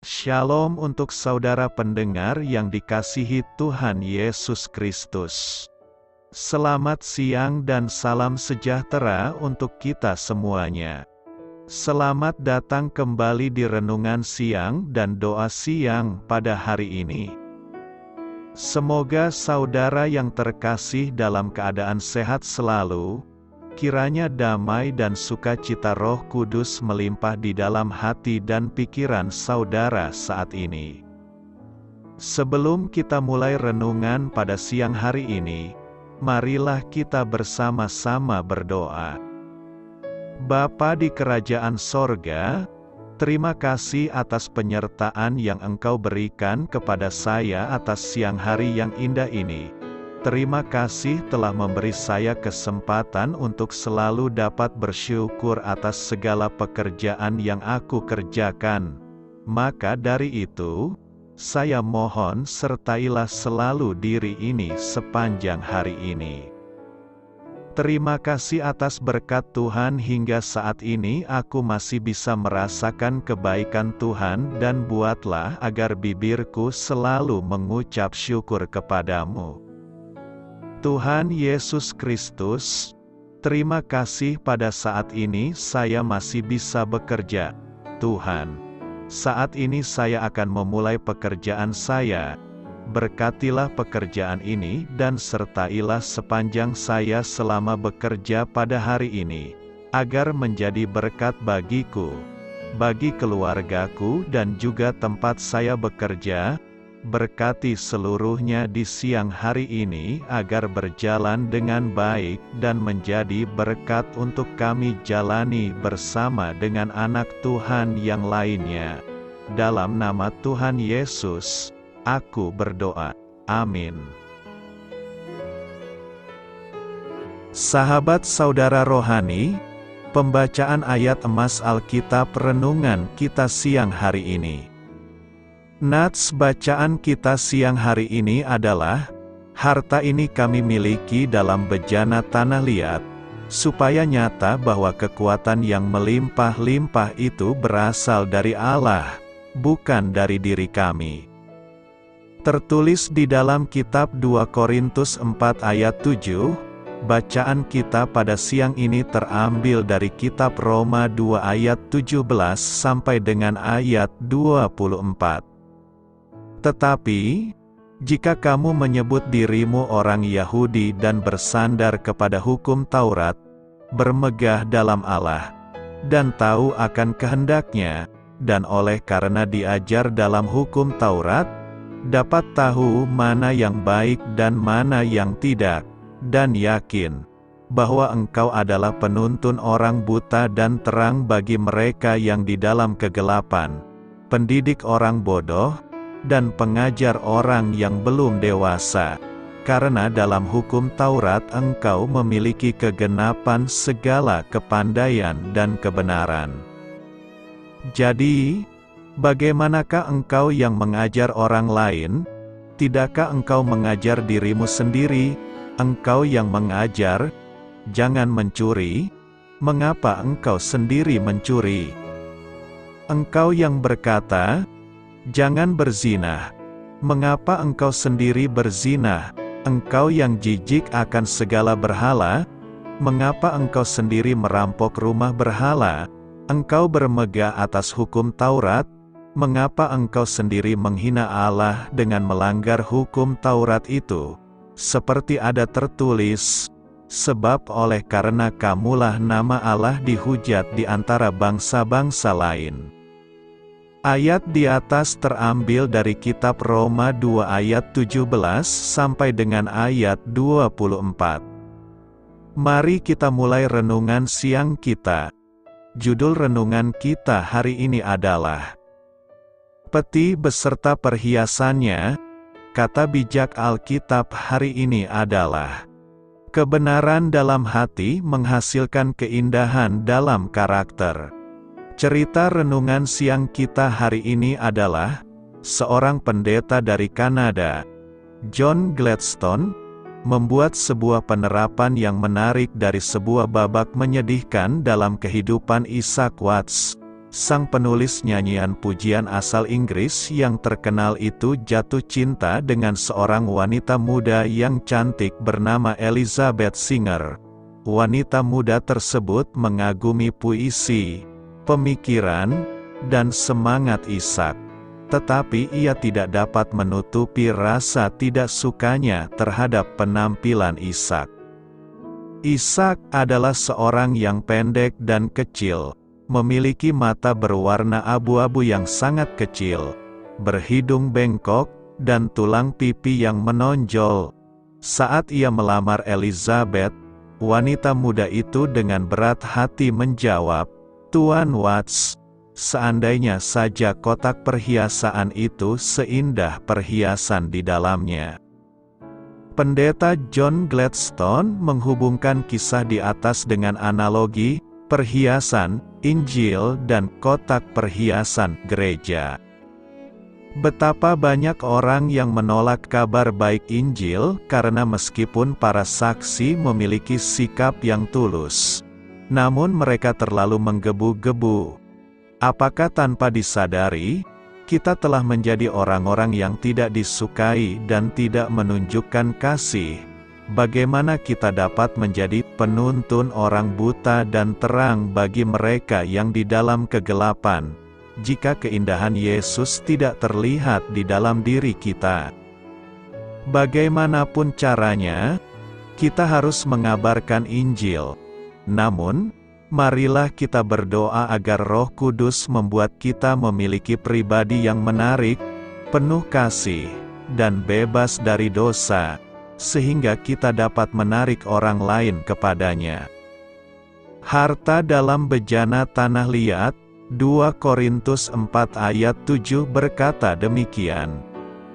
Shalom untuk saudara pendengar yang dikasihi Tuhan Yesus Kristus. Selamat siang dan salam sejahtera untuk kita semuanya. Selamat datang kembali di renungan siang dan doa siang pada hari ini. Semoga saudara yang terkasih dalam keadaan sehat selalu. Kiranya damai dan sukacita Roh Kudus melimpah di dalam hati dan pikiran saudara saat ini. Sebelum kita mulai renungan pada siang hari ini, marilah kita bersama-sama berdoa. Bapa di kerajaan sorga, terima kasih atas penyertaan yang Engkau berikan kepada saya atas siang hari yang indah ini. Terima kasih telah memberi saya kesempatan untuk selalu dapat bersyukur atas segala pekerjaan yang aku kerjakan. Maka dari itu, saya mohon sertailah selalu diri ini sepanjang hari ini. Terima kasih atas berkat Tuhan hingga saat ini aku masih bisa merasakan kebaikan Tuhan dan buatlah agar bibirku selalu mengucap syukur kepadamu. Tuhan Yesus Kristus, terima kasih pada saat ini saya masih bisa bekerja. Tuhan, saat ini saya akan memulai pekerjaan saya. Berkatilah pekerjaan ini dan sertailah sepanjang saya selama bekerja pada hari ini, agar menjadi berkat bagiku, bagi keluargaku dan juga tempat saya bekerja. Berkati seluruhnya di siang hari ini agar berjalan dengan baik dan menjadi berkat untuk kami jalani bersama dengan anak Tuhan yang lainnya. Dalam nama Tuhan Yesus, aku berdoa. Amin. Sahabat saudara rohani, pembacaan ayat emas Alkitab renungan kita siang hari ini. Nats bacaan kita siang hari ini adalah, harta ini kami miliki dalam bejana tanah liat, supaya nyata bahwa kekuatan yang melimpah-limpah itu berasal dari Allah, bukan dari diri kami. Tertulis di dalam kitab 2 Korintus 4 ayat 7, bacaan kita pada siang ini terambil dari kitab Roma 2 ayat 17 sampai dengan ayat 24. Tetapi, jika kamu menyebut dirimu orang Yahudi dan bersandar kepada hukum Taurat, bermegah dalam Allah, dan tahu akan kehendaknya, dan oleh karena diajar dalam hukum Taurat, dapat tahu mana yang baik dan mana yang tidak, dan yakin bahwa engkau adalah penuntun orang buta dan terang bagi mereka yang di dalam kegelapan, pendidik orang bodoh, dan pengajar orang yang belum dewasa, karena dalam hukum Taurat engkau memiliki kegenapan segala kepandaian dan kebenaran. Jadi, bagaimanakah engkau yang mengajar orang lain? Tidakkah engkau mengajar dirimu sendiri? Engkau yang mengajar, jangan mencuri. Mengapa engkau sendiri mencuri? Engkau yang berkata, jangan berzinah. Mengapa engkau sendiri berzinah? Engkau yang jijik akan segala berhala, mengapa engkau sendiri merampok rumah berhala? Engkau bermegah atas hukum Taurat, mengapa engkau sendiri menghina Allah dengan melanggar hukum Taurat itu? Seperti ada tertulis, sebab oleh karena kamulah nama Allah dihujat di antara bangsa-bangsa lain. Ayat di atas terambil dari kitab Roma 2 ayat 17 sampai dengan ayat 24. Mari kita mulai renungan siang kita. Judul renungan kita hari ini adalah Peti beserta perhiasannya. Kata bijak Alkitab hari ini adalah kebenaran dalam hati menghasilkan keindahan dalam karakter. Cerita renungan siang kita hari ini adalah seorang pendeta dari Kanada, John Gladstone, membuat sebuah penerapan yang menarik dari sebuah babak menyedihkan dalam kehidupan Isaac Watts, Sang penulis nyanyian pujian asal Inggris yang terkenal itu jatuh cinta dengan seorang wanita muda yang cantik bernama Elizabeth Singer. Wanita muda tersebut mengagumi puisi, pemikiran, dan semangat Ishak. Tetapi ia tidak dapat menutupi rasa tidak sukanya terhadap penampilan Ishak. Ishak adalah seorang yang pendek dan kecil, memiliki mata berwarna abu-abu yang sangat kecil, berhidung bengkok, dan tulang pipi yang menonjol. Saat ia melamar Elizabeth, wanita muda itu dengan berat hati menjawab, "Tuan Watts, seandainya saja kotak perhiasan itu seindah perhiasan di dalamnya." Pendeta John Gladstone menghubungkan kisah di atas dengan analogi perhiasan, Injil, dan kotak perhiasan gereja. Betapa banyak orang yang menolak kabar baik Injil karena meskipun para saksi memiliki sikap yang tulus, namun mereka terlalu menggebu-gebu. Apakah tanpa disadari, kita telah menjadi orang-orang yang tidak disukai dan tidak menunjukkan kasih? Bagaimana kita dapat menjadi penuntun orang buta dan terang bagi mereka yang di dalam kegelapan, jika keindahan Yesus tidak terlihat di dalam diri kita? Bagaimanapun caranya, kita harus mengabarkan Injil. Namun, marilah kita berdoa agar Roh Kudus membuat kita memiliki pribadi yang menarik, penuh kasih, dan bebas dari dosa, sehingga kita dapat menarik orang lain kepadanya. Harta dalam bejana tanah liat, 2 Korintus 4 ayat 7 berkata demikian.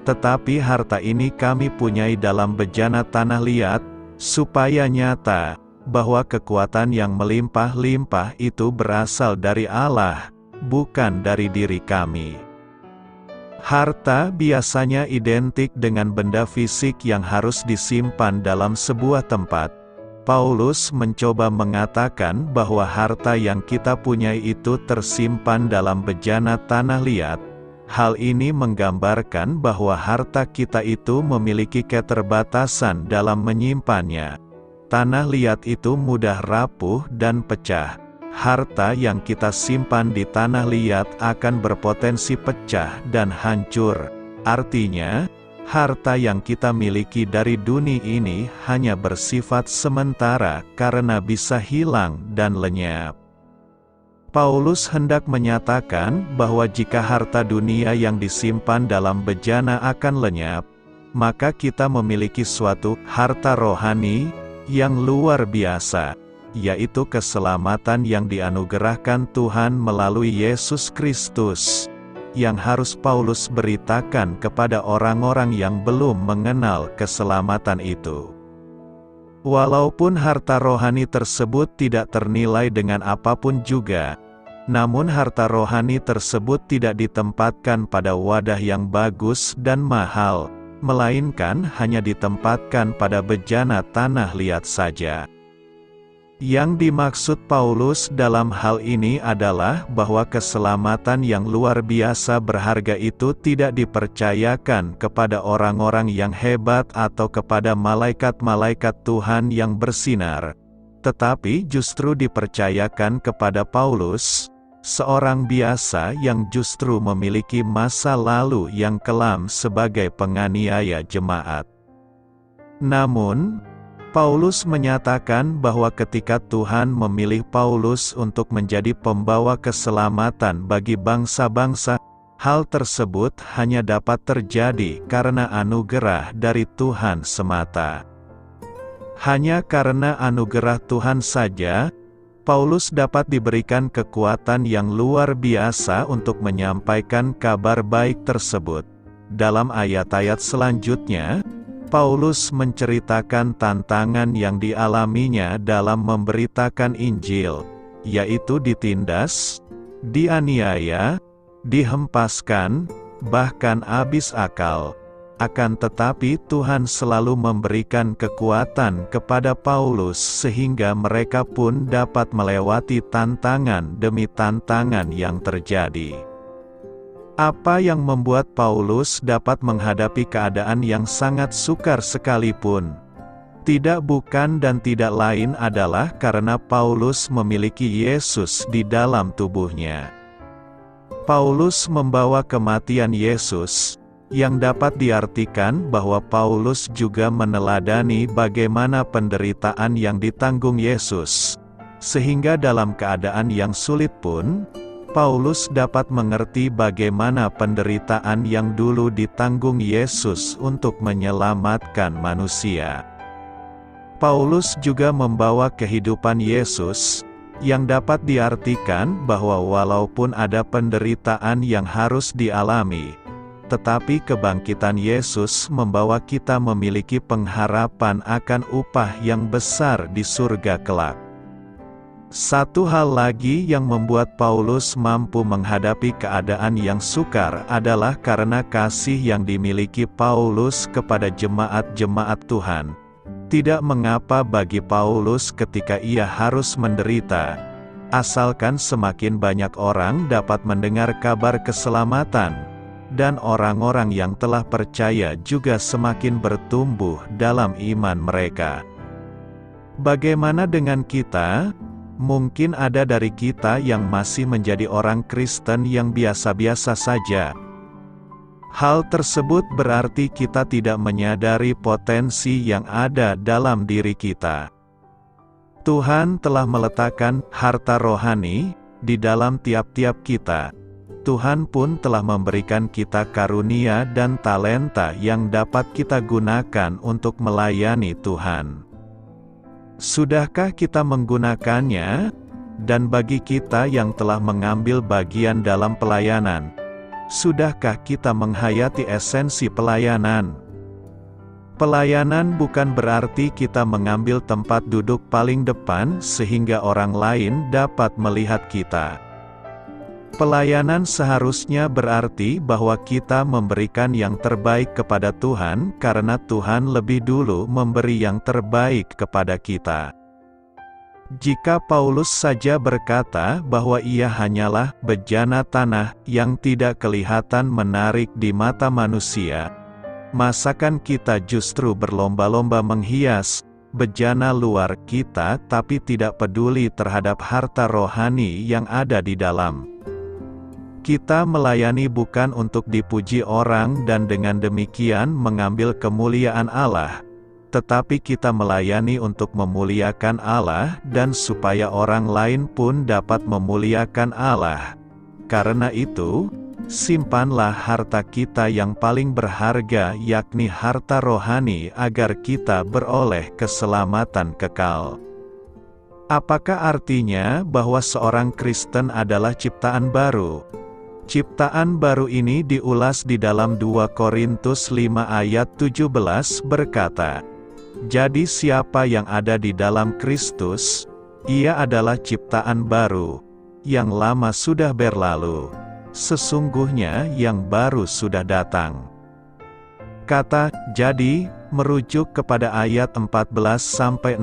Tetapi harta ini kami punyai dalam bejana tanah liat, supaya nyata, bahwa kekuatan yang melimpah-limpah itu berasal dari Allah, bukan dari diri kami. Harta biasanya identik dengan benda fisik yang harus disimpan dalam sebuah tempat. Paulus mencoba mengatakan bahwa harta yang kita punyai itu tersimpan dalam bejana tanah liat. Hal ini menggambarkan bahwa harta kita itu memiliki keterbatasan dalam menyimpannya. Tanah liat itu mudah rapuh dan pecah. Harta yang kita simpan di tanah liat akan berpotensi pecah dan hancur. Artinya, harta yang kita miliki dari dunia ini hanya bersifat sementara karena bisa hilang dan lenyap. Paulus hendak menyatakan bahwa jika harta dunia yang disimpan dalam bejana akan lenyap, maka kita memiliki suatu harta rohani yang luar biasa, yaitu keselamatan yang dianugerahkan Tuhan melalui Yesus Kristus, yang harus Paulus beritakan kepada orang-orang yang belum mengenal keselamatan itu. Walaupun harta rohani tersebut tidak ternilai dengan apapun juga, namun harta rohani tersebut tidak ditempatkan pada wadah yang bagus dan mahal, melainkan hanya ditempatkan pada bejana tanah liat saja. Yang dimaksud Paulus dalam hal ini adalah bahwa keselamatan yang luar biasa berharga itu tidak dipercayakan kepada orang-orang yang hebat atau kepada malaikat-malaikat Tuhan yang bersinar, tetapi justru dipercayakan kepada Paulus, seorang biasa yang justru memiliki masa lalu yang kelam sebagai penganiaya jemaat. Namun, Paulus menyatakan bahwa ketika Tuhan memilih Paulus untuk menjadi pembawa keselamatan bagi bangsa-bangsa, hal tersebut hanya dapat terjadi karena anugerah dari Tuhan semata. Hanya karena anugerah Tuhan saja, Paulus dapat diberikan kekuatan yang luar biasa untuk menyampaikan kabar baik tersebut. Dalam ayat-ayat selanjutnya, Paulus menceritakan tantangan yang dialaminya dalam memberitakan Injil, yaitu ditindas, dianiaya, dihempaskan, bahkan habis akal. Akan tetapi Tuhan selalu memberikan kekuatan kepada Paulus sehingga mereka pun dapat melewati tantangan demi tantangan yang terjadi. Apa yang membuat Paulus dapat menghadapi keadaan yang sangat sukar sekalipun? Tidak bukan dan tidak lain adalah karena Paulus memiliki Yesus di dalam tubuhnya. Paulus membawa kematian Yesus, yang dapat diartikan bahwa Paulus juga meneladani bagaimana penderitaan yang ditanggung Yesus, sehingga dalam keadaan yang sulit pun, Paulus dapat mengerti bagaimana penderitaan yang dulu ditanggung Yesus untuk menyelamatkan manusia. Paulus juga membawa kehidupan Yesus, yang dapat diartikan bahwa walaupun ada penderitaan yang harus dialami, tetapi kebangkitan Yesus membawa kita memiliki pengharapan akan upah yang besar di surga kelak. Satu hal lagi yang membuat Paulus mampu menghadapi keadaan yang sukar adalah karena kasih yang dimiliki Paulus kepada jemaat-jemaat Tuhan. Tidak mengapa bagi Paulus ketika ia harus menderita, asalkan semakin banyak orang dapat mendengar kabar keselamatan, dan orang-orang yang telah percaya juga semakin bertumbuh dalam iman mereka. Bagaimana dengan kita? Mungkin ada dari kita yang masih menjadi orang Kristen yang biasa-biasa saja. Hal tersebut berarti kita tidak menyadari potensi yang ada dalam diri kita. Tuhan telah meletakkan harta rohani di dalam tiap-tiap kita. Tuhan pun telah memberikan kita karunia dan talenta yang dapat kita gunakan untuk melayani Tuhan. Sudahkah kita menggunakannya? Dan bagi kita yang telah mengambil bagian dalam pelayanan, sudahkah kita menghayati esensi pelayanan? Pelayanan bukan berarti kita mengambil tempat duduk paling depan sehingga orang lain dapat melihat kita. Pelayanan seharusnya berarti bahwa kita memberikan yang terbaik kepada Tuhan karena Tuhan lebih dulu memberi yang terbaik kepada kita. Jika Paulus saja berkata bahwa ia hanyalah bejana tanah yang tidak kelihatan menarik di mata manusia, masakan kita justru berlomba-lomba menghias bejana luar kita tapi tidak peduli terhadap harta rohani yang ada di dalam? Kita melayani bukan untuk dipuji orang dan dengan demikian mengambil kemuliaan Allah, tetapi kita melayani untuk memuliakan Allah dan supaya orang lain pun dapat memuliakan Allah. Karena itu, simpanlah harta kita yang paling berharga yakni harta rohani agar kita beroleh keselamatan kekal. Apakah artinya bahwa seorang Kristen adalah ciptaan baru? Ciptaan baru ini diulas di dalam 2 Korintus 5 ayat 17 berkata, "Jadi siapa yang ada di dalam Kristus, ia adalah ciptaan baru, yang lama sudah berlalu, sesungguhnya yang baru sudah datang." Kata "jadi" merujuk kepada ayat 14-16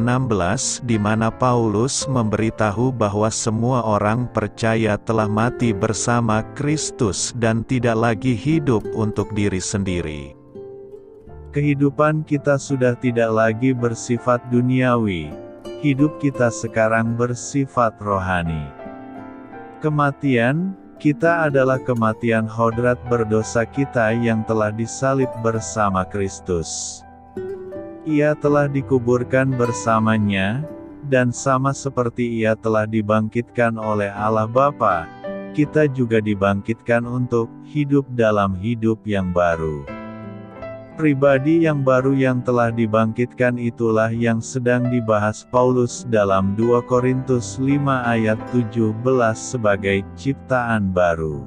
di mana Paulus memberitahu bahwa semua orang percaya telah mati bersama Kristus dan tidak lagi hidup untuk diri sendiri. Kehidupan kita sudah tidak lagi bersifat duniawi. Hidup kita sekarang bersifat rohani. Kematian kita adalah kematian hodrat berdosa kita yang telah disalib bersama Kristus. Ia telah dikuburkan bersamanya, dan sama seperti ia telah dibangkitkan oleh Allah Bapa, kita juga dibangkitkan untuk hidup dalam hidup yang baru. Pribadi yang baru yang telah dibangkitkan itulah yang sedang dibahas Paulus dalam 2 Korintus 5 ayat 17 sebagai ciptaan baru.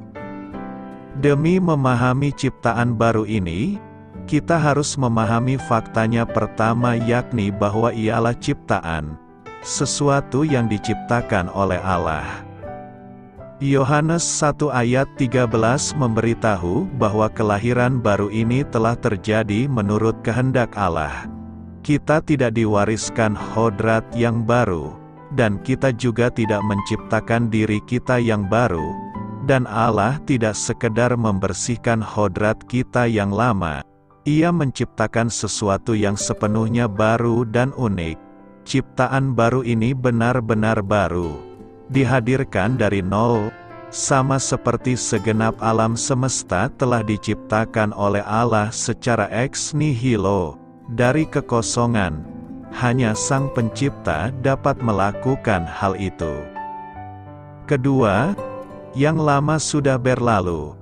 Demi memahami ciptaan baru ini, kita harus memahami faktanya pertama yakni bahwa ialah ciptaan, sesuatu yang diciptakan oleh Allah. Yohanes 1 ayat 13 memberitahu bahwa kelahiran baru ini telah terjadi menurut kehendak Allah. Kita tidak diwariskan hodrat yang baru, dan kita juga tidak menciptakan diri kita yang baru, dan Allah tidak sekedar membersihkan hodrat kita yang lama. Ia menciptakan sesuatu yang sepenuhnya baru dan unik. Ciptaan baru ini benar-benar baru, dihadirkan dari nol, sama seperti segenap alam semesta telah diciptakan oleh Allah secara ex nihilo, dari kekosongan. Hanya Sang Pencipta dapat melakukan hal itu. Kedua, yang lama sudah berlalu.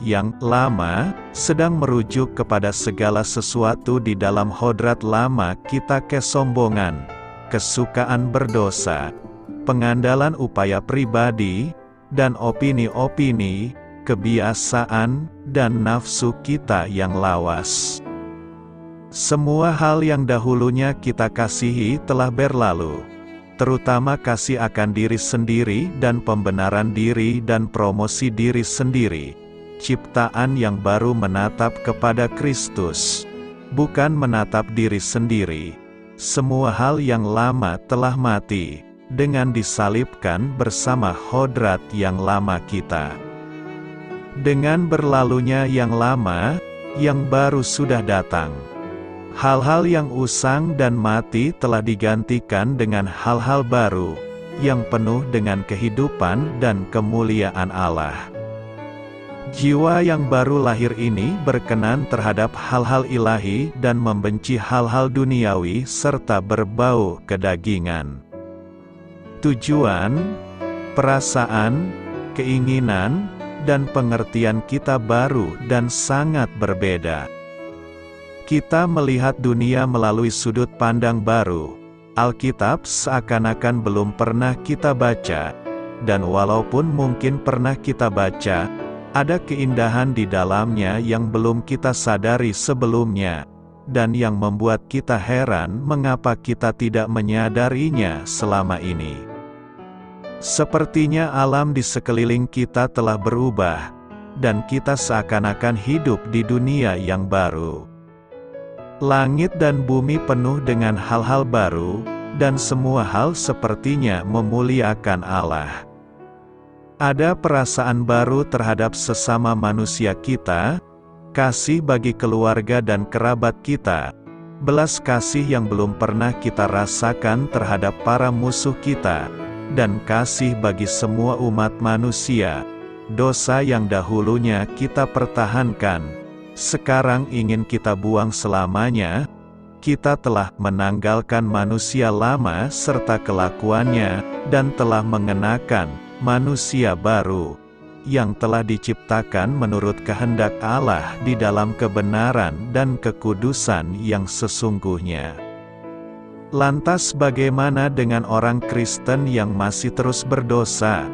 Yang lama sedang merujuk kepada segala sesuatu di dalam hodrat lama kita, kesombongan, kesukaan berdosa, pengandalan upaya pribadi, dan opini-opini, kebiasaan, dan nafsu kita yang lawas. Semua hal yang dahulunya kita kasihi telah berlalu, terutama kasih akan diri sendiri dan pembenaran diri dan promosi diri sendiri. Ciptaan yang baru menatap kepada Kristus, bukan menatap diri sendiri. Semua hal yang lama telah mati, dengan disalibkan bersama hodrat yang lama kita. Dengan berlalunya yang lama, yang baru sudah datang. Hal-hal yang usang dan mati telah digantikan dengan hal-hal baru, yang penuh dengan kehidupan dan kemuliaan Allah. Jiwa yang baru lahir ini berkenan terhadap hal-hal ilahi dan membenci hal-hal duniawi serta berbau kedagingan. Tujuan, perasaan, keinginan, dan pengertian kita baru dan sangat berbeda. Kita melihat dunia melalui sudut pandang baru. Alkitab seakan-akan belum pernah kita baca, dan walaupun mungkin pernah kita baca, ada keindahan di dalamnya yang belum kita sadari sebelumnya, dan yang membuat kita heran mengapa kita tidak menyadarinya selama ini. Sepertinya alam di sekeliling kita telah berubah, dan kita seakan-akan hidup di dunia yang baru. Langit dan bumi penuh dengan hal-hal baru, dan semua hal sepertinya memuliakan Allah. Ada perasaan baru terhadap sesama manusia kita, kasih bagi keluarga dan kerabat kita, belas kasih yang belum pernah kita rasakan terhadap para musuh kita, dan kasih bagi semua umat manusia. Dosa yang dahulunya kita pertahankan, sekarang ingin kita buang selamanya. Kita telah menanggalkan manusia lama serta kelakuannya, dan telah mengenakan manusia baru, yang telah diciptakan menurut kehendak Allah di dalam kebenaran dan kekudusan yang sesungguhnya. Lantas bagaimana dengan orang Kristen yang masih terus berdosa?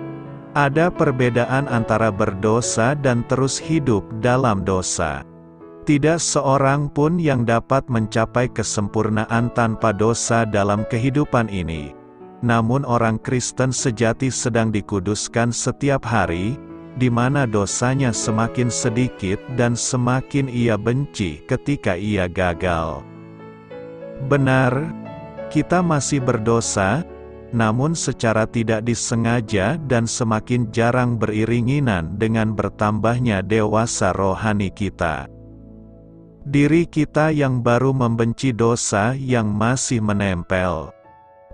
Ada perbedaan antara berdosa dan terus hidup dalam dosa. Tidak seorang pun yang dapat mencapai kesempurnaan tanpa dosa dalam kehidupan ini. Namun orang Kristen sejati sedang dikuduskan setiap hari, di mana dosanya semakin sedikit dan semakin ia benci ketika ia gagal. Benar, kita masih berdosa, namun secara tidak disengaja dan semakin jarang beriringinan dengan bertambahnya dewasa rohani kita. Diri kita yang baru membenci dosa yang masih menempel.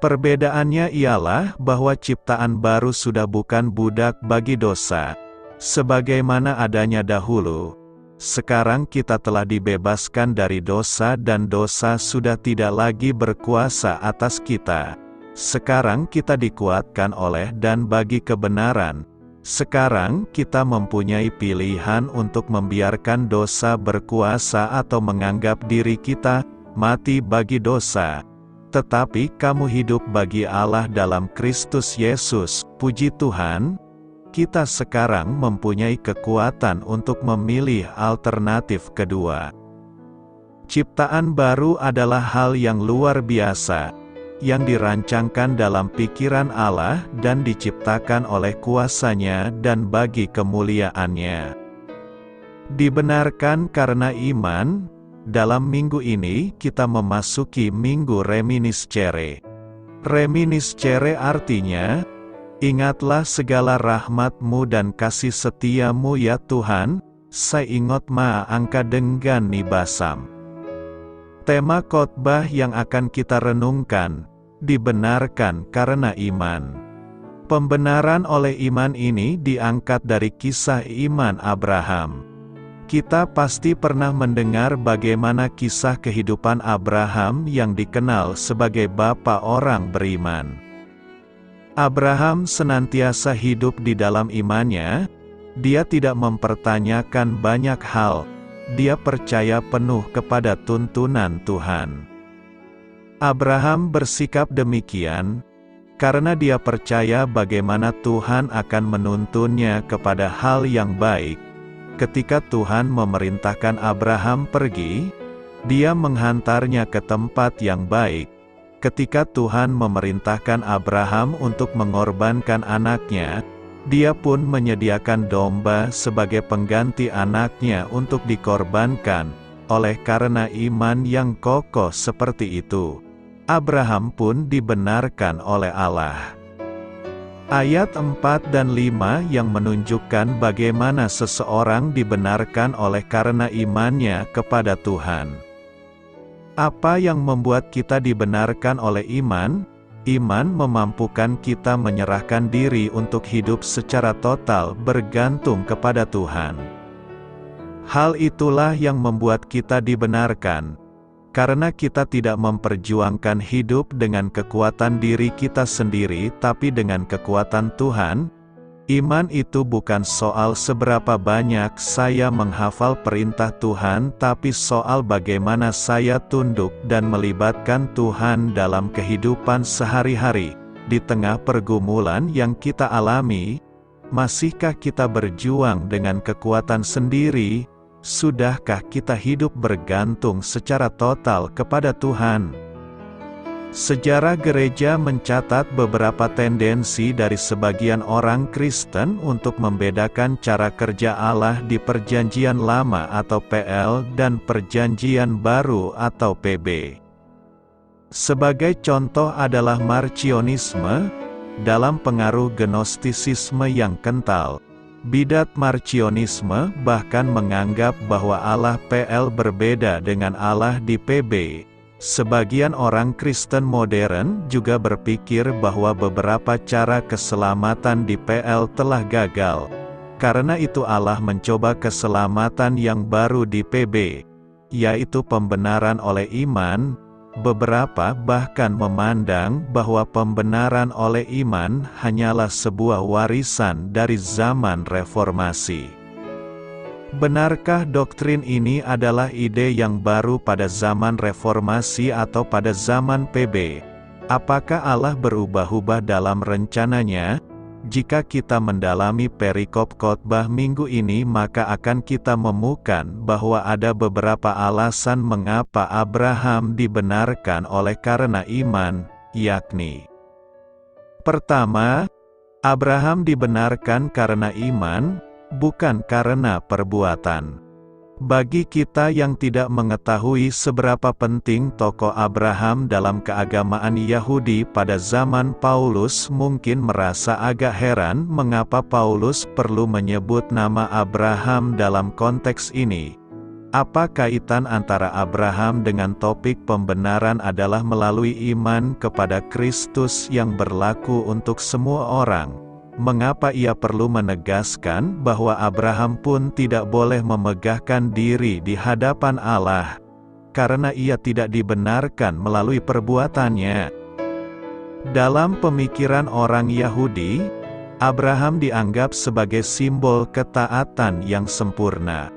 Perbedaannya ialah bahwa ciptaan baru sudah bukan budak bagi dosa, sebagaimana adanya dahulu. Sekarang kita telah dibebaskan dari dosa dan dosa sudah tidak lagi berkuasa atas kita. Sekarang kita dikuatkan oleh dan bagi kebenaran. Sekarang kita mempunyai pilihan untuk membiarkan dosa berkuasa atau menganggap diri kita mati bagi dosa. Tetapi kamu hidup bagi Allah dalam Kristus Yesus. Puji Tuhan, kita sekarang mempunyai kekuatan untuk memilih alternatif kedua. Ciptaan baru adalah hal yang luar biasa. yang dirancangkan dalam pikiran Allah dan diciptakan oleh kuasa-Nya dan bagi kemuliaan-Nya. Dibenarkan karena iman. Dalam minggu ini kita memasuki minggu Reminiscere. Reminiscere artinya, ingatlah segala rahmat-Mu dan kasih setia-Mu ya Tuhan, saingot ma angka dengan nibasam. Tema khotbah yang akan kita renungkan, dibenarkan karena iman. Pembenaran oleh iman ini diangkat dari kisah iman Abraham. Kita pasti pernah mendengar bagaimana kisah kehidupan Abraham yang dikenal sebagai bapa orang beriman. Abraham senantiasa hidup di dalam imannya. Dia tidak mempertanyakan banyak hal. Dia percaya penuh kepada tuntunan Tuhan. Abraham bersikap demikian karena dia percaya bagaimana Tuhan akan menuntunnya kepada hal yang baik. Ketika Tuhan memerintahkan Abraham pergi, Dia menghantarnya ke tempat yang baik. Ketika Tuhan memerintahkan Abraham untuk mengorbankan anaknya, Dia pun menyediakan domba sebagai pengganti anaknya untuk dikorbankan. Oleh karena iman yang kokoh seperti itu, Abraham pun dibenarkan oleh Allah. Ayat 4 dan 5 yang menunjukkan bagaimana seseorang dibenarkan oleh karena imannya kepada Tuhan. Apa yang membuat kita dibenarkan oleh iman? Iman memampukan kita menyerahkan diri untuk hidup secara total bergantung kepada Tuhan. Hal itulah yang membuat kita dibenarkan. Karena kita tidak memperjuangkan hidup dengan kekuatan diri kita sendiri tapi dengan kekuatan Tuhan, iman itu bukan soal seberapa banyak saya menghafal perintah Tuhan tapi soal bagaimana saya tunduk dan melibatkan Tuhan dalam kehidupan sehari-hari. Di tengah pergumulan yang kita alami, masihkah kita berjuang dengan kekuatan sendiri? Sudahkah kita hidup bergantung secara total kepada Tuhan? Sejarah gereja mencatat beberapa tendensi dari sebagian orang Kristen untuk membedakan cara kerja Allah di Perjanjian Lama atau PL dan Perjanjian Baru atau PB. Sebagai contoh adalah Marcionisme, dalam pengaruh Gnostisisme yang kental. Bidat Marcionisme bahkan menganggap bahwa Allah PL berbeda dengan Allah di PB. Sebagian orang Kristen modern juga berpikir bahwa beberapa cara keselamatan di PL telah gagal. Karena itu Allah mencoba keselamatan yang baru di PB, yaitu pembenaran oleh iman. Beberapa bahkan memandang bahwa pembenaran oleh iman hanyalah sebuah warisan dari zaman reformasi. Benarkah doktrin ini adalah ide yang baru pada zaman reformasi atau pada zaman PB? Apakah Allah berubah-ubah dalam rencananya? Jika kita mendalami perikop khotbah minggu ini maka akan kita menemukan bahwa ada beberapa alasan mengapa Abraham dibenarkan oleh karena iman, yakni: pertama, Abraham dibenarkan karena iman, bukan karena perbuatan. Bagi kita yang tidak mengetahui seberapa penting tokoh Abraham dalam keagamaan Yahudi pada zaman Paulus mungkin merasa agak heran mengapa Paulus perlu menyebut nama Abraham dalam konteks ini. Apa kaitan antara Abraham dengan topik pembenaran adalah melalui iman kepada Kristus yang berlaku untuk semua orang? Mengapa ia perlu menegaskan bahwa Abraham pun tidak boleh memegahkan diri di hadapan Allah, karena ia tidak dibenarkan melalui perbuatannya? Dalam pemikiran orang Yahudi, Abraham dianggap sebagai simbol ketaatan yang sempurna.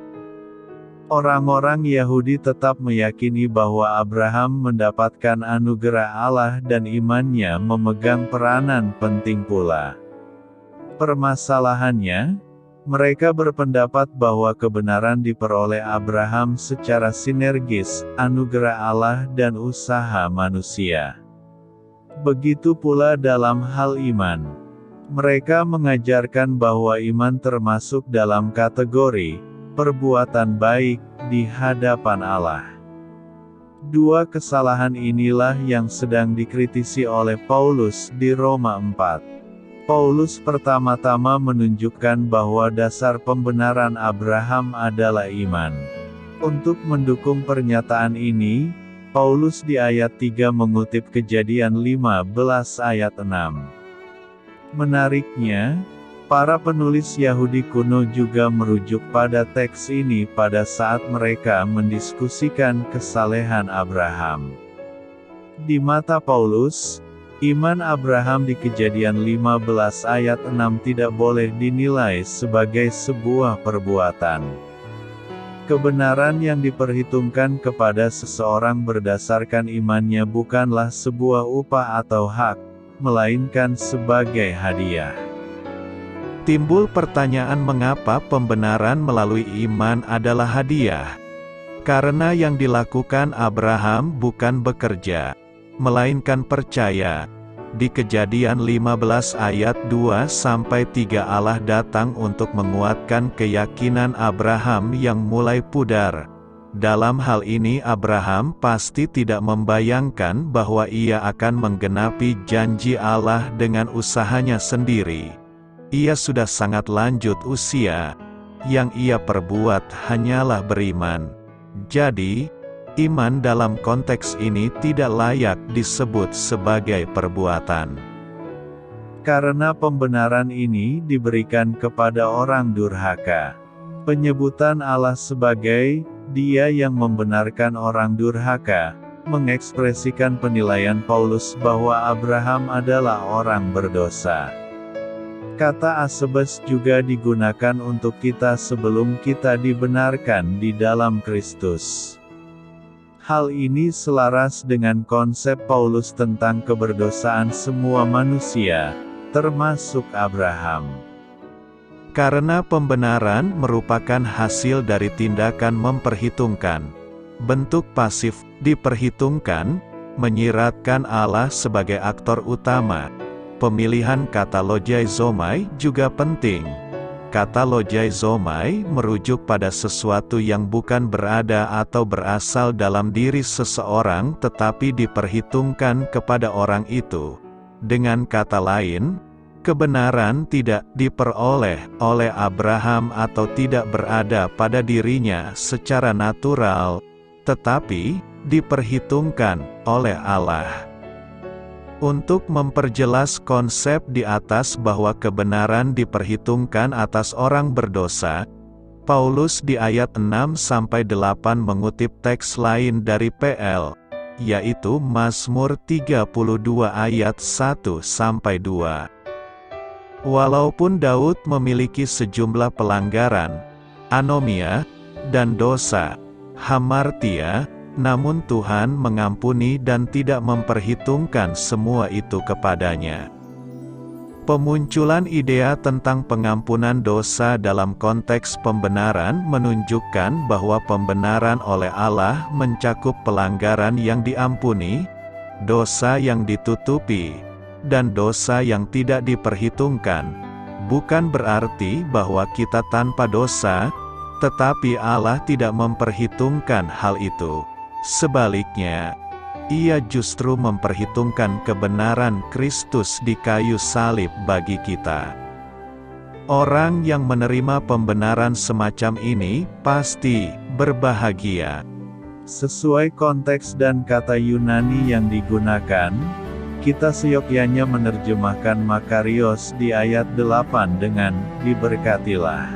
Orang-orang Yahudi tetap meyakini bahwa Abraham mendapatkan anugerah Allah dan imannya memegang peranan penting pula. Permasalahannya, mereka berpendapat bahwa kebenaran diperoleh Abraham secara sinergis, anugerah Allah dan usaha manusia. Begitu pula dalam hal iman. Mereka mengajarkan bahwa iman termasuk dalam kategori perbuatan baik di hadapan Allah. Dua kesalahan inilah yang sedang dikritisi oleh Paulus di Roma 4. Paulus pertama-tama menunjukkan bahwa dasar pembenaran Abraham adalah iman. Untuk mendukung pernyataan ini, Paulus di ayat 3 mengutip Kejadian 15 ayat 6. Menariknya, para penulis Yahudi kuno juga merujuk pada teks ini pada saat mereka mendiskusikan kesalehan Abraham. Di mata Paulus, iman Abraham di Kejadian 15 ayat 6 tidak boleh dinilai sebagai sebuah perbuatan. Kebenaran yang diperhitungkan kepada seseorang berdasarkan imannya bukanlah sebuah upah atau hak, melainkan sebagai hadiah. Timbul pertanyaan mengapa pembenaran melalui iman adalah hadiah. Karena yang dilakukan Abraham bukan bekerja, melainkan percaya. Di Kejadian 15 ayat 2-3 Allah datang untuk menguatkan keyakinan Abraham yang mulai pudar. Dalam hal ini Abraham pasti tidak membayangkan bahwa ia akan menggenapi janji Allah dengan usahanya sendiri. Ia sudah sangat lanjut usia, yang ia perbuat hanyalah beriman. Jadi, iman dalam konteks ini tidak layak disebut sebagai perbuatan. Karena pembenaran ini diberikan kepada orang durhaka. Penyebutan Allah sebagai Dia yang membenarkan orang durhaka, mengekspresikan penilaian Paulus bahwa Abraham adalah orang berdosa. Kata asebes juga digunakan untuk kita sebelum kita dibenarkan di dalam Kristus. Hal ini selaras dengan konsep Paulus tentang keberdosaan semua manusia, termasuk Abraham. Karena pembenaran merupakan hasil dari tindakan memperhitungkan. Bentuk pasif, diperhitungkan, menyiratkan Allah sebagai aktor utama. Pemilihan kata logiaizomai juga penting. Kata logiaizomai merujuk pada sesuatu yang bukan berada atau berasal dalam diri seseorang tetapi diperhitungkan kepada orang itu. Dengan kata lain, kebenaran tidak diperoleh oleh Abraham atau tidak berada pada dirinya secara natural, tetapi diperhitungkan oleh Allah. Untuk memperjelas konsep di atas bahwa kebenaran diperhitungkan atas orang berdosa, Paulus di ayat 6-8 mengutip teks lain dari PL, yaitu Mazmur 32 ayat 1-2. Walaupun Daud memiliki sejumlah pelanggaran, anomia, dan dosa, hamartia, namun Tuhan mengampuni dan tidak memperhitungkan semua itu kepadanya. Pemunculan idea tentang pengampunan dosa dalam konteks pembenaran menunjukkan bahwa pembenaran oleh Allah mencakup pelanggaran yang diampuni, dosa yang ditutupi, dan dosa yang tidak diperhitungkan. Bukan berarti bahwa kita tanpa dosa, tetapi Allah tidak memperhitungkan hal itu. Sebaliknya, Ia justru memperhitungkan kebenaran Kristus di kayu salib bagi kita. Orang yang menerima pembenaran semacam ini pasti berbahagia. Sesuai konteks dan kata Yunani yang digunakan, kita seyogyanya menerjemahkan Makarios di ayat 8 dengan diberkatilah.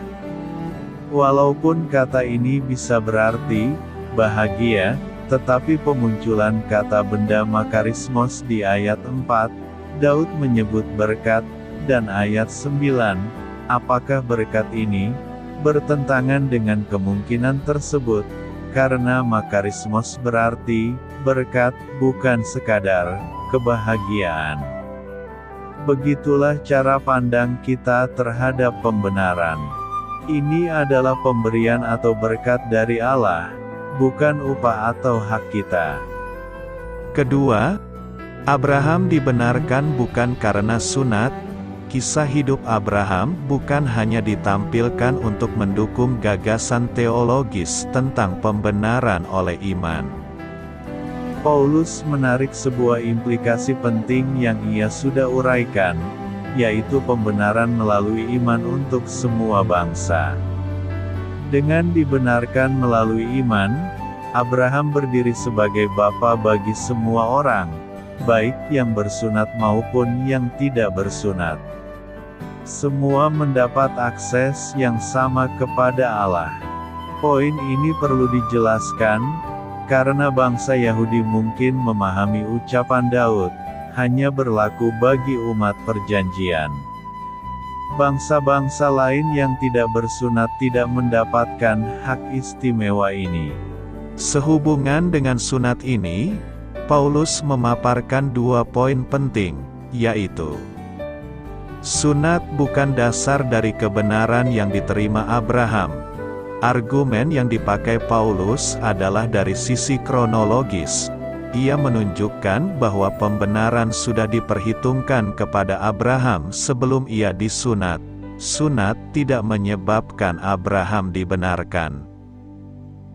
Walaupun kata ini bisa berarti bahagia, tetapi pemunculan kata benda makarismos di ayat 4, Daud menyebut berkat, dan ayat 9, apakah berkat ini bertentangan dengan kemungkinan tersebut, karena makarismos berarti berkat, bukan sekadar kebahagiaan. Begitulah cara pandang kita terhadap pembenaran. Ini adalah pemberian atau berkat dari Allah, bukan upah atau hak kita. Kedua, Abraham dibenarkan bukan karena sunat. Kisah hidup Abraham bukan hanya ditampilkan untuk mendukung gagasan teologis tentang pembenaran oleh iman. Paulus menarik sebuah implikasi penting yang ia sudah uraikan, yaitu pembenaran melalui iman untuk semua bangsa. Dengan dibenarkan melalui iman, Abraham berdiri sebagai bapa bagi semua orang, baik yang bersunat maupun yang tidak bersunat. Semua mendapat akses yang sama kepada Allah. Poin ini perlu dijelaskan, karena bangsa Yahudi mungkin memahami ucapan Daud, hanya berlaku bagi umat perjanjian. Bangsa-bangsa lain yang tidak bersunat tidak mendapatkan hak istimewa ini. Sehubungan dengan sunat ini, Paulus memaparkan 2 poin penting, yaitu sunat bukan dasar dari kebenaran yang diterima Abraham. Argumen yang dipakai Paulus adalah dari sisi kronologis. Ia menunjukkan bahwa pembenaran sudah diperhitungkan kepada Abraham sebelum ia disunat. Sunat tidak menyebabkan Abraham dibenarkan.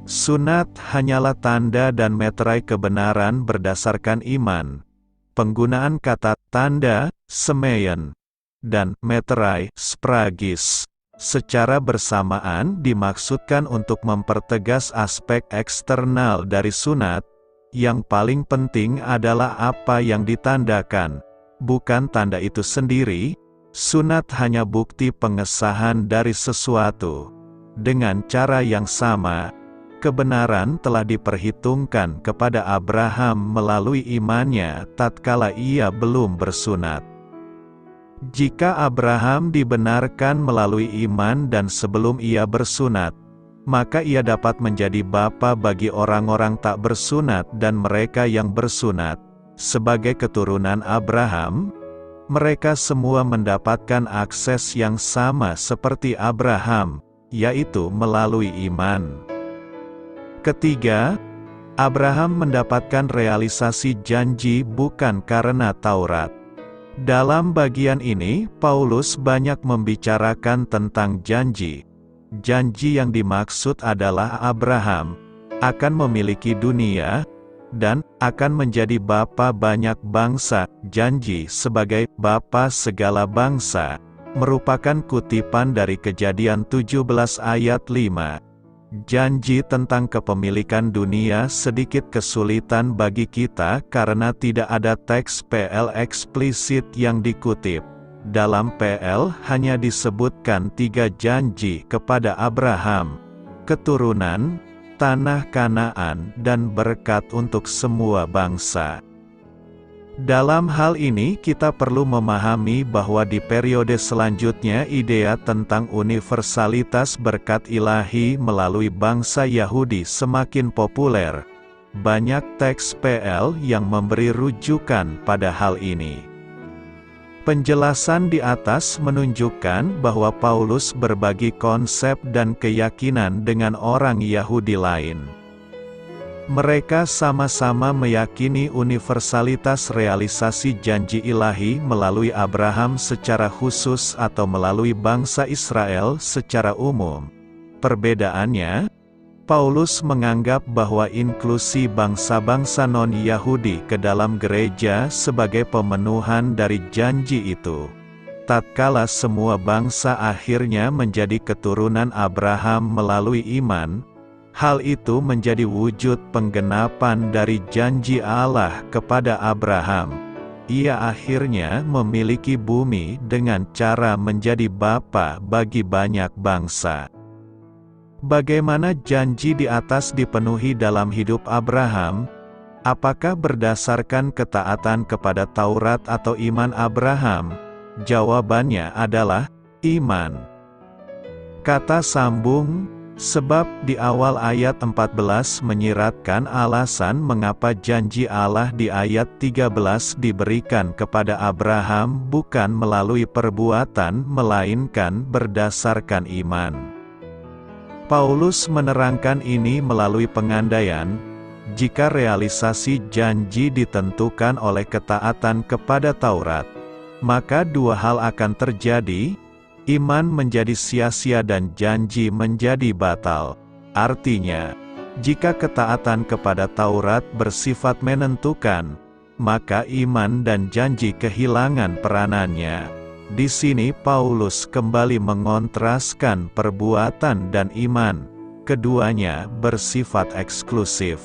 Sunat hanyalah tanda dan meterai kebenaran berdasarkan iman. Penggunaan kata tanda, semeien, dan meterai, spragis, secara bersamaan dimaksudkan untuk mempertegas aspek eksternal dari sunat. Yang paling penting adalah apa yang ditandakan, bukan tanda itu sendiri. Sunat hanya bukti pengesahan dari sesuatu. Dengan cara yang sama, kebenaran telah diperhitungkan kepada Abraham melalui imannya tatkala ia belum bersunat. Jika Abraham dibenarkan melalui iman dan sebelum ia bersunat, maka ia dapat menjadi bapa bagi orang-orang tak bersunat dan mereka yang bersunat. Sebagai keturunan Abraham, mereka semua mendapatkan akses yang sama seperti Abraham, yaitu melalui iman. Ketiga, Abraham mendapatkan realisasi janji bukan karena Taurat. Dalam bagian ini, Paulus banyak membicarakan tentang janji. Janji yang dimaksud adalah Abraham akan memiliki dunia dan akan menjadi bapa banyak bangsa. Janji sebagai bapa segala bangsa merupakan kutipan dari Kejadian 17 ayat 5. Janji tentang kepemilikan dunia sedikit kesulitan bagi kita karena tidak ada teks PL eksplisit yang dikutip. Dalam PL hanya disebutkan 3 janji kepada Abraham: keturunan, tanah Kanaan, dan berkat untuk semua bangsa. Dalam hal ini kita perlu memahami bahwa di periode selanjutnya idea tentang universalitas berkat ilahi melalui bangsa Yahudi semakin populer. Banyak teks PL yang memberi rujukan pada hal ini. Penjelasan di atas menunjukkan bahwa Paulus berbagi konsep dan keyakinan dengan orang Yahudi lain. Mereka sama-sama meyakini universalitas realisasi janji ilahi melalui Abraham secara khusus atau melalui bangsa Israel secara umum. Perbedaannya, Paulus menganggap bahwa inklusi bangsa-bangsa non-Yahudi ke dalam gereja sebagai pemenuhan dari janji itu. Tatkala semua bangsa akhirnya menjadi keturunan Abraham melalui iman, hal itu menjadi wujud penggenapan dari janji Allah kepada Abraham. Ia akhirnya memiliki bumi dengan cara menjadi bapa bagi banyak bangsa. Bagaimana janji di atas dipenuhi dalam hidup Abraham? Apakah berdasarkan ketaatan kepada Taurat atau iman Abraham? Jawabannya adalah iman. Kata sambung, sebab di awal ayat 14 menyiratkan alasan mengapa janji Allah di ayat 13 diberikan kepada Abraham bukan melalui perbuatan melainkan berdasarkan iman. Paulus menerangkan ini melalui pengandaian, jika realisasi janji ditentukan oleh ketaatan kepada Taurat, maka dua hal akan terjadi: iman menjadi sia-sia dan janji menjadi batal. Artinya, jika ketaatan kepada Taurat bersifat menentukan, maka iman dan janji kehilangan peranannya. Di sini Paulus kembali mengontraskan perbuatan dan iman. Keduanya bersifat eksklusif.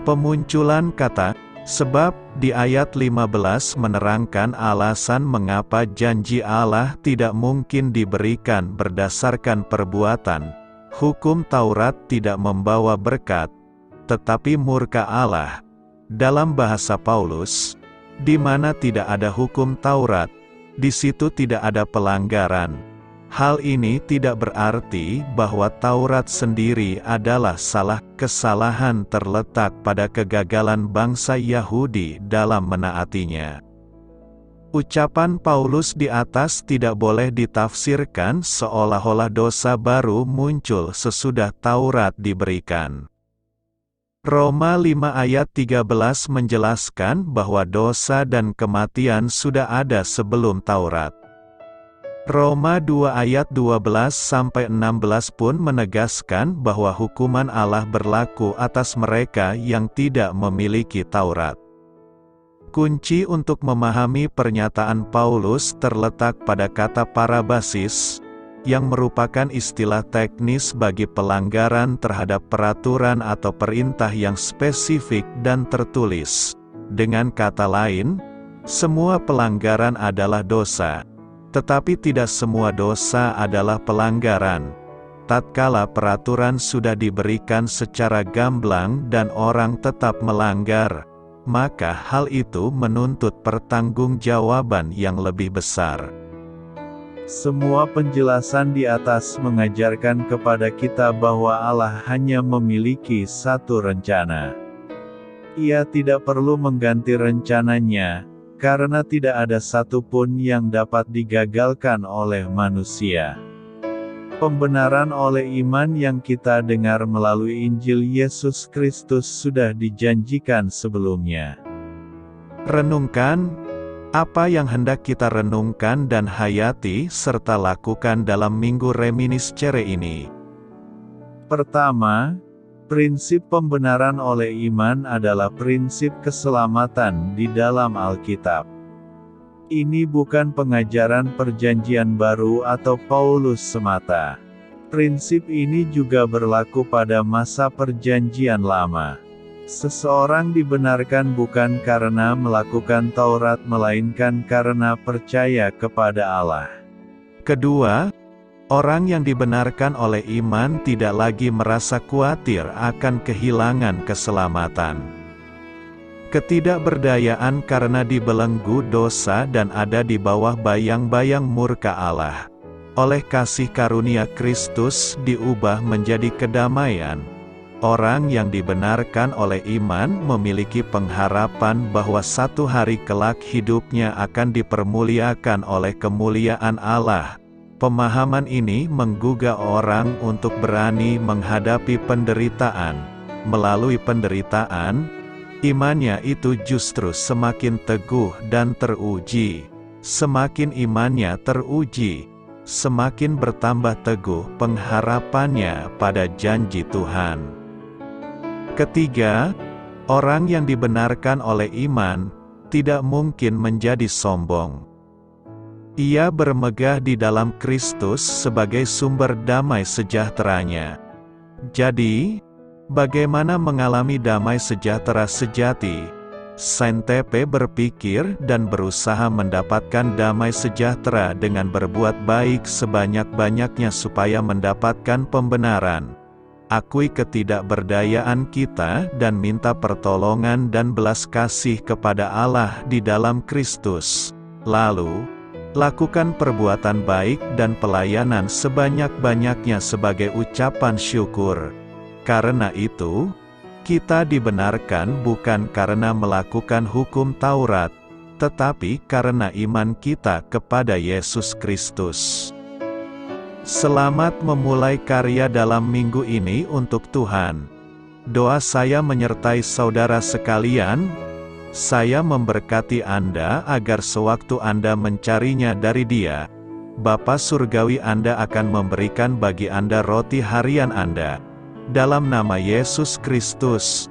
Pemunculan kata "sebab" di ayat 15 menerangkan alasan mengapa janji Allah tidak mungkin diberikan berdasarkan perbuatan. Hukum Taurat tidak membawa berkat, tetapi murka Allah. Dalam bahasa Paulus, di mana tidak ada hukum Taurat, di situ tidak ada pelanggaran. Hal ini tidak berarti bahwa Taurat sendiri adalah salah. Kesalahan terletak pada kegagalan bangsa Yahudi dalam menaatinya. Ucapan Paulus di atas tidak boleh ditafsirkan seolah-olah dosa baru muncul sesudah Taurat diberikan. Roma 5 ayat 13 menjelaskan bahwa dosa dan kematian sudah ada sebelum Taurat. Roma 2 ayat 12-16 pun menegaskan bahwa hukuman Allah berlaku atas mereka yang tidak memiliki Taurat. Kunci untuk memahami pernyataan Paulus terletak pada kata parabasis, yang merupakan istilah teknis bagi pelanggaran terhadap peraturan atau perintah yang spesifik dan tertulis. Dengan kata lain, semua pelanggaran adalah dosa. Tetapi tidak semua dosa adalah pelanggaran. Tatkala peraturan sudah diberikan secara gamblang dan orang tetap melanggar, maka hal itu menuntut pertanggungjawaban yang lebih besar. Semua penjelasan di atas mengajarkan kepada kita bahwa Allah hanya memiliki satu rencana. Ia tidak perlu mengganti rencananya, karena tidak ada satupun yang dapat digagalkan oleh manusia. Pembenaran oleh iman yang kita dengar melalui Injil Yesus Kristus sudah dijanjikan sebelumnya. Renungkan apa yang hendak kita renungkan dan hayati serta lakukan dalam Minggu Reminiscere ini. Pertama, prinsip pembenaran oleh iman adalah prinsip keselamatan di dalam Alkitab. Ini bukan pengajaran Perjanjian Baru atau Paulus semata. Prinsip ini juga berlaku pada masa Perjanjian Lama. Seseorang dibenarkan bukan karena melakukan Taurat melainkan karena percaya kepada Allah. Kedua, orang yang dibenarkan oleh iman tidak lagi merasa khawatir akan kehilangan keselamatan. Ketidakberdayaan karena dibelenggu dosa dan ada di bawah bayang-bayang murka Allah, oleh kasih karunia Kristus diubah menjadi kedamaian. Orang yang dibenarkan oleh iman memiliki pengharapan bahwa satu hari kelak hidupnya akan dipermuliakan oleh kemuliaan Allah. Pemahaman ini menggugah orang untuk berani menghadapi penderitaan. Melalui penderitaan, imannya itu justru semakin teguh dan teruji. Semakin imannya teruji, semakin bertambah teguh pengharapannya pada janji Tuhan. Ketiga, orang yang dibenarkan oleh iman tidak mungkin menjadi sombong. Ia bermegah di dalam Kristus sebagai sumber damai sejahteranya. Jadi, bagaimana mengalami damai sejahtera sejati? Saint-Tepe berpikir dan berusaha mendapatkan damai sejahtera dengan berbuat baik sebanyak-banyaknya supaya mendapatkan pembenaran. Akui ketidakberdayaan kita dan minta pertolongan dan belas kasih kepada Allah di dalam Kristus. Lalu, lakukan perbuatan baik dan pelayanan sebanyak-banyaknya sebagai ucapan syukur. Karena itu, kita dibenarkan bukan karena melakukan hukum Taurat, tetapi karena iman kita kepada Yesus Kristus. Selamat memulai karya dalam minggu ini untuk Tuhan. Doa saya menyertai saudara sekalian. Saya memberkati Anda agar sewaktu Anda mencarinya dari Dia, Bapa Surgawi Anda akan memberikan bagi Anda roti harian Anda. Dalam nama Yesus Kristus,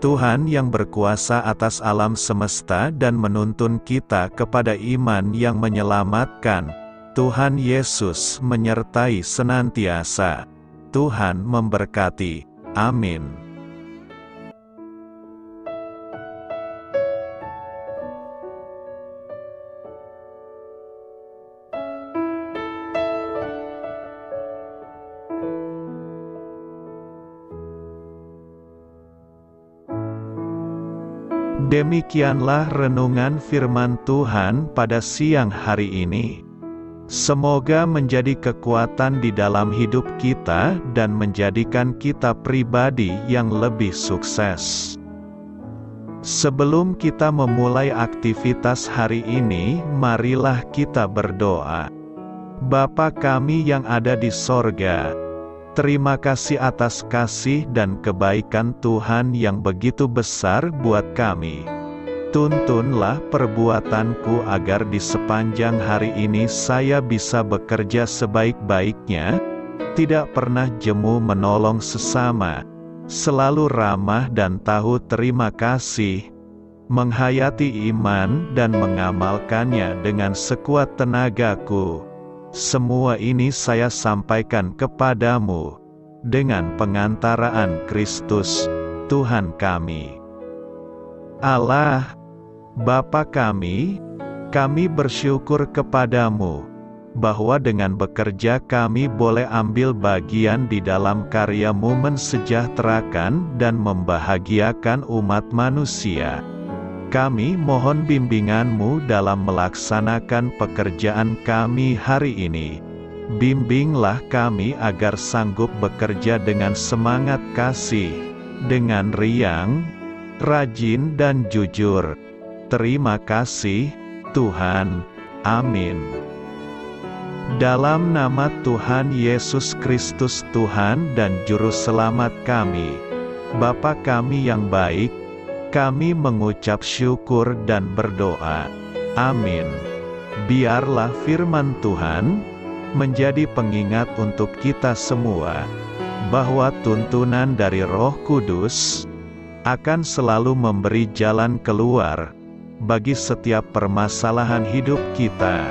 Tuhan yang berkuasa atas alam semesta dan menuntun kita kepada iman yang menyelamatkan, Tuhan Yesus menyertai senantiasa. Tuhan memberkati. Amin. Demikianlah renungan firman Tuhan pada siang hari ini. Semoga menjadi kekuatan di dalam hidup kita dan menjadikan kita pribadi yang lebih sukses. Sebelum kita memulai aktivitas hari ini, marilah kita berdoa. Bapa kami yang ada di sorga, terima kasih atas kasih dan kebaikan Tuhan yang begitu besar buat kami. Tuntunlah perbuatanku agar di sepanjang hari ini saya bisa bekerja sebaik-baiknya, tidak pernah jemu menolong sesama, selalu ramah dan tahu terima kasih, menghayati iman dan mengamalkannya dengan sekuat tenagaku. Semua ini saya sampaikan kepadamu, dengan pengantaraan Kristus, Tuhan kami. Allah, Bapa kami bersyukur kepadamu, bahwa dengan bekerja kami boleh ambil bagian di dalam karya-Mu mensejahterakan dan membahagiakan umat manusia. Kami mohon bimbingan-Mu dalam melaksanakan pekerjaan kami hari ini. Bimbinglah kami agar sanggup bekerja dengan semangat kasih, dengan riang, rajin dan jujur. Terima kasih, Tuhan. Amin. Dalam nama Tuhan Yesus Kristus Tuhan dan Juru Selamat kami, Bapa kami yang baik, kami mengucap syukur dan berdoa. Amin. Biarlah firman Tuhan menjadi pengingat untuk kita semua, bahwa tuntunan dari Roh Kudus akan selalu memberi jalan keluar bagi setiap permasalahan hidup kita,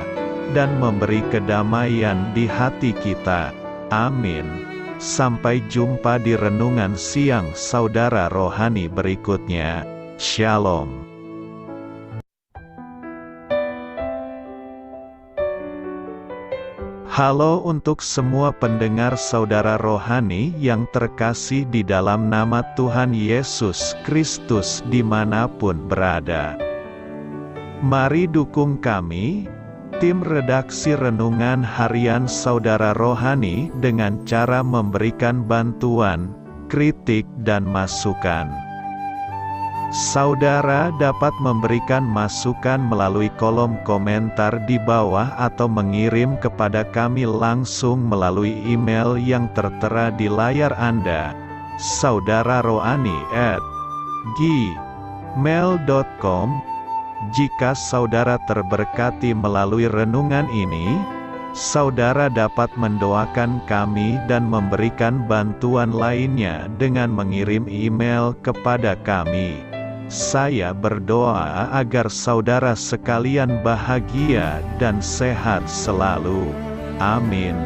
dan memberi kedamaian di hati kita. Amin. Sampai jumpa di renungan siang saudara rohani berikutnya. Shalom. Halo untuk semua pendengar saudara rohani yang terkasih di dalam nama Tuhan Yesus Kristus dimanapun berada. Mari dukung kami, tim redaksi Renungan Harian Saudara Rohani dengan cara memberikan bantuan, kritik dan masukan. Saudara dapat memberikan masukan melalui kolom komentar di bawah atau mengirim kepada kami langsung melalui email yang tertera di layar Anda, saudararohani@gmail.com. Jika saudara terberkati melalui renungan ini, saudara dapat mendoakan kami dan memberikan bantuan lainnya dengan mengirim email kepada kami. Saya berdoa agar saudara sekalian bahagia dan sehat selalu. Amin.